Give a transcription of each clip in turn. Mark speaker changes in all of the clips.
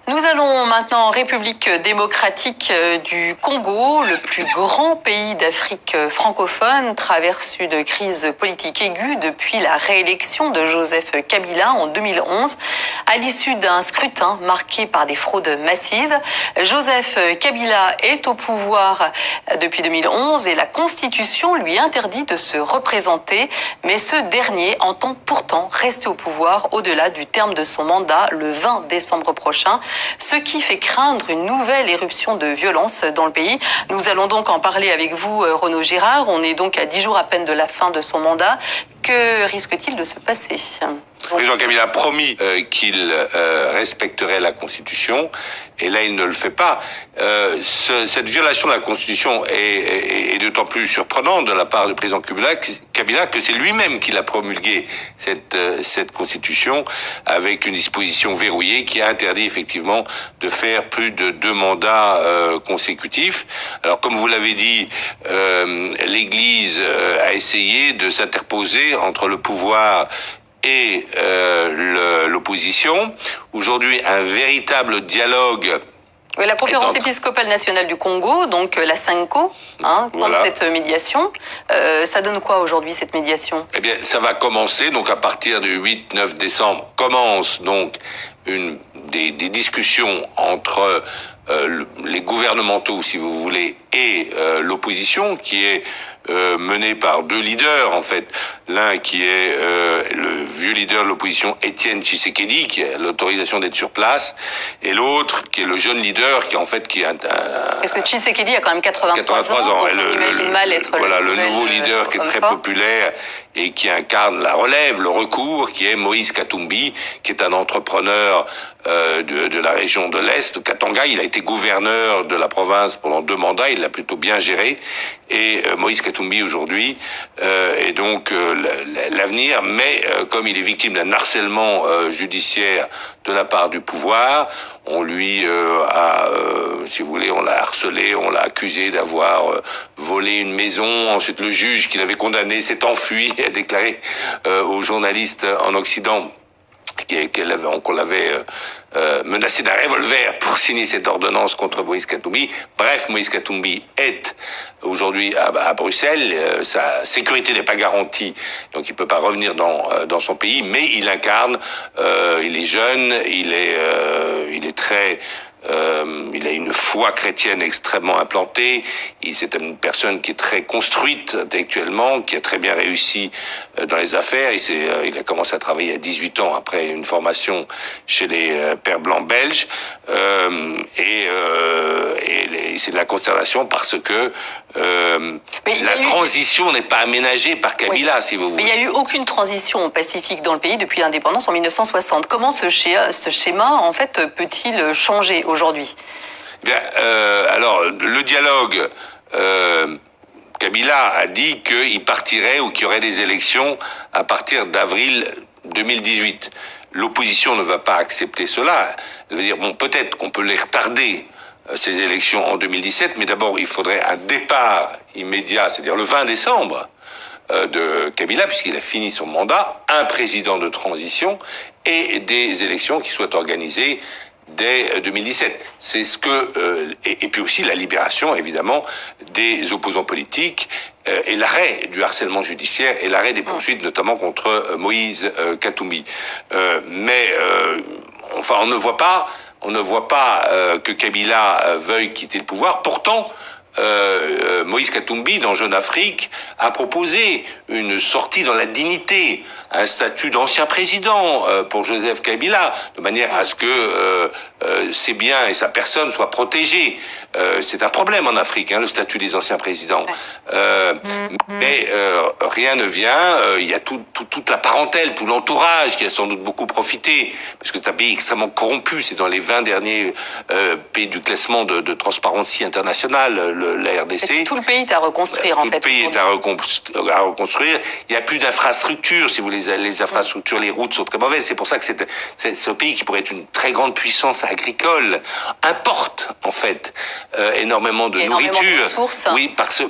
Speaker 1: Nous allons maintenant en République démocratique du Congo. Le plus grand pays d'Afrique francophone traverse une crise politique aiguë depuis la réélection de Joseph Kabila en 2011. À l'issue d'un scrutin marqué par des fraudes massives, Joseph Kabila est au pouvoir depuis 2011 et la Constitution lui interdit de se représenter. Mais ce dernier entend pourtant rester au pouvoir au-delà du terme de son mandat le 20 décembre prochain. Ce qui fait craindre une nouvelle éruption de violence dans le pays. Nous allons donc en parler avec vous, Renaud Girard. On est donc à 10 jours à peine de la fin de son mandat. Que risque-t-il de se passer ?
Speaker 2: Le président Kabila a promis qu'il respecterait la Constitution, et là il ne le fait pas. Cette violation de la Constitution est d'autant plus surprenante de la part du président Kabila que c'est lui-même qui l'a promulguée, cette Constitution, avec une disposition verrouillée qui a interdit effectivement de faire plus de 2 mandats consécutifs. Alors comme vous l'avez dit, l'Église a essayé de s'interposer entre le pouvoir et l'opposition. Aujourd'hui, un véritable dialogue.
Speaker 1: Oui, la conférence épiscopale nationale du Congo, donc la SENCO, voilà, cette médiation. Ça donne quoi aujourd'hui, cette médiation ?
Speaker 2: Eh bien, ça va commencer, donc à partir du 8-9 décembre, commence donc des discussions entre les gouvernementaux, si vous voulez, et l'opposition, qui est menée par 2 leaders, en fait. L'un qui est le vieux leader de l'opposition, Étienne Tshisekedi, qui a l'autorisation d'être sur place, et l'autre qui est le jeune leader, qui est un...
Speaker 1: Parce que Tshisekedi a quand même 83 ans. On imagine mal être
Speaker 2: le nouveau leader qui est très populaire et qui incarne la relève, le recours, qui est Moïse Katumbi, qui est un entrepreneur de la région de l'Est, de Katanga. Il a été gouverneur de la province pendant 2 mandats, il l'a plutôt bien géré. Et Moïse Katumbi aujourd'hui est donc l'avenir, mais comme il est victime d'un harcèlement judiciaire de la part du pouvoir, on lui si vous voulez, on l'a harcelé, on l'a accusé d'avoir volé une maison. Ensuite, le juge qui l'avait condamné s'est enfui et a déclaré aux journalistes en Occident qu'on l'avait menacé d'un revolver pour signer cette ordonnance contre Moïse Katumbi. Bref, Moïse Katumbi est aujourd'hui à Bruxelles. Sa sécurité n'est pas garantie, donc il peut pas revenir dans son pays, mais il incarne, il est jeune, il est très... il a une foi chrétienne extrêmement implantée. C'est une personne qui est très construite intellectuellement, qui a très bien réussi dans les affaires. Il a commencé à travailler à 18 ans après une formation chez les Pères Blancs belges. C'est de la consternation parce que la transition n'est pas aménagée par Kabila, si vous voulez.
Speaker 1: Mais il n'y a eu aucune transition pacifique dans le pays depuis l'indépendance en 1960. Comment ce schéma, en fait, peut-il changer aujourd'hui ?
Speaker 2: Bien, alors, le dialogue, Kabila a dit qu'il partirait ou qu'il y aurait des élections à partir d'avril 2018. L'opposition ne va pas accepter cela. Elle veut dire, bon, peut-être qu'on peut les retarder, ces élections en 2017, mais d'abord, il faudrait un départ immédiat, c'est-à-dire le 20 décembre, de Kabila, puisqu'il a fini son mandat, un président de transition et des élections qui soient organisées dès 2017. C'est ce que et puis aussi la libération évidemment des opposants politiques et l'arrêt du harcèlement judiciaire et l'arrêt des poursuites notamment contre Moïse Katumbi. Enfin on ne voit pas que Kabila veuille quitter le pouvoir. Pourtant Moïse Katumbi, dans Jeune Afrique, a proposé une sortie dans la dignité, un statut d'ancien président pour Joseph Kabila, de manière à ce que ses biens et sa personne soient protégés. C'est un problème en Afrique, le statut des anciens présidents. Mais rien ne vient. Il y a toute la parentèle, tout l'entourage qui a sans doute beaucoup profité, parce que c'est un pays extrêmement corrompu. C'est dans les 20 derniers pays du classement de Transparency International, la RDC.
Speaker 1: Tout le pays est à reconstruire, en fait.
Speaker 2: Tout le pays est à reconstruire. Il n'y a plus d'infrastructures, si vous voulez. Les infrastructures, les routes sont très mauvaises. C'est pour ça que c'est ce pays qui pourrait être une très grande puissance agricole importe, en fait, énormément de nourriture.
Speaker 1: De ressources.
Speaker 2: Oui, parce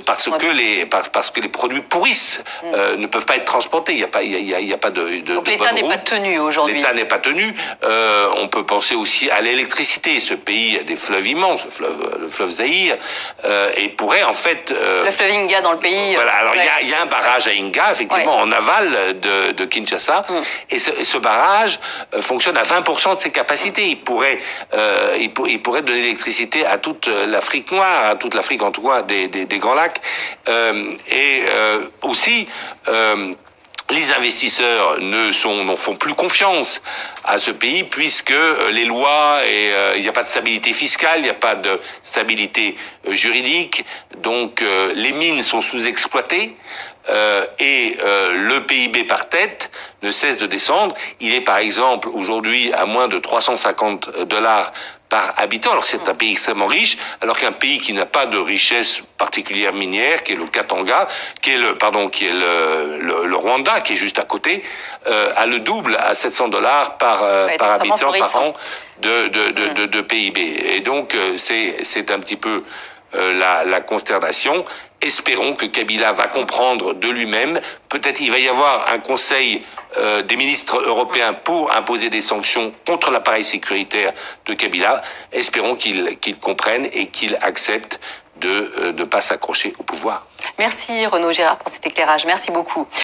Speaker 2: que les produits pourrissent, ne peuvent pas être transportés. Il n'y a pas de
Speaker 1: Donc l'État n'est pas tenu aujourd'hui.
Speaker 2: L'État n'est pas tenu. On peut penser aussi à l'électricité. Ce pays a des fleuves immenses, le fleuve Zaïre, et pourrait en fait...
Speaker 1: le fleuve Inga dans le pays.
Speaker 2: Voilà, alors il y a un barrage à Inga, effectivement, en aval de Kinshasa, et ce barrage fonctionne à 20% de ses capacités. Il pourrait donner l'électricité à toute l'Afrique noire, à toute l'Afrique en tout cas des Grands Lacs, et aussi... les investisseurs n'en font plus confiance à ce pays puisque les lois et il n'y a pas de stabilité fiscale, il n'y a pas de stabilité juridique, donc les mines sont sous-exploitées et le PIB par tête ne cesse de descendre. Il est par exemple aujourd'hui à moins de $350 par habitant. Alors c'est un pays extrêmement riche, alors qu'un pays qui n'a pas de richesse particulière minière, qui est le Katanga, qui est le Rwanda, qui est juste à côté, a le double à $700 par habitant par an de PIB. Et donc c'est un petit peu la consternation. Espérons que Kabila va comprendre de lui-même. Peut-être il va y avoir un conseil des ministres européens pour imposer des sanctions contre l'appareil sécuritaire de Kabila. Espérons qu'il comprenne et qu'il accepte de ne pas s'accrocher au pouvoir.
Speaker 1: Merci Renaud Girard pour cet éclairage. Merci beaucoup.